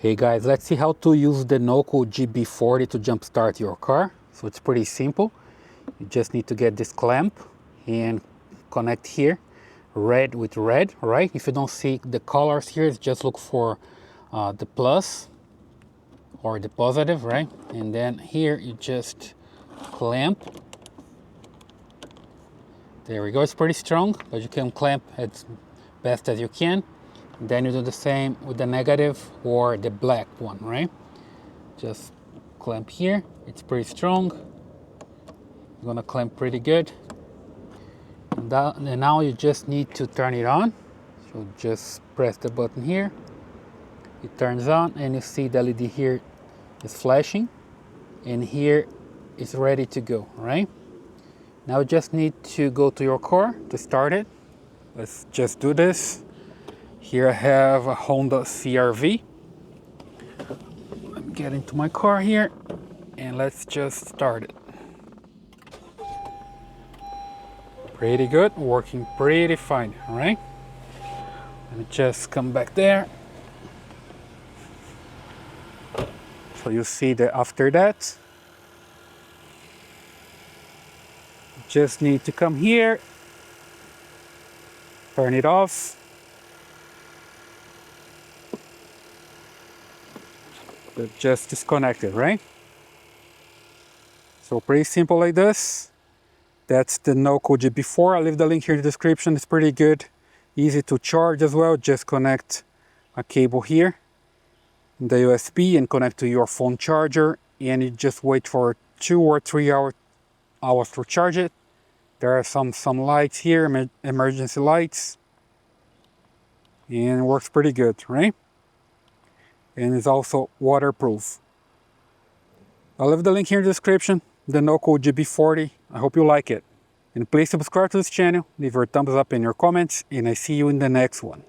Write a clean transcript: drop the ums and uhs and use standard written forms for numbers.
Hey guys, let's see how to use the NOCO GB40 to jumpstart your car. So it's pretty simple. You just need to get this clamp and connect here, red with red, right? If you don't see the colors here, just look for the plus or the positive, right? And then here you just clamp. There we go, it's pretty strong, but you can clamp as best as you can. Then you do the same with the negative or the black one, right? Just clamp here, it's pretty strong. You're gonna clamp pretty good. And now you just need to turn it on. So just press the button here. It turns on and you see the LED here is flashing. And here it's ready to go, right? Now you just need to go to your car to start it. Let's just do this. Here I have a Honda CR-V. Let me get into my car here and let's just start it. Pretty good, working pretty fine, all right? Let me just come back there. So you see that after that, you just need to come here, turn it off. Just disconnect it, right? So pretty simple like this. That's the NOCO GB4. I'll leave the link here in the description. It's pretty good, easy to charge as well. Just connect a cable here, the USB, and connect to your phone charger, and you just wait for 2 or 3 hours to charge it. There are some lights here, emergency lights, and it works pretty good, right? And it's also waterproof. I'll leave the link here in the description, the NOCO GB40. I hope you like it. And please subscribe to this channel, leave your thumbs up and your comments, and I see you in the next one.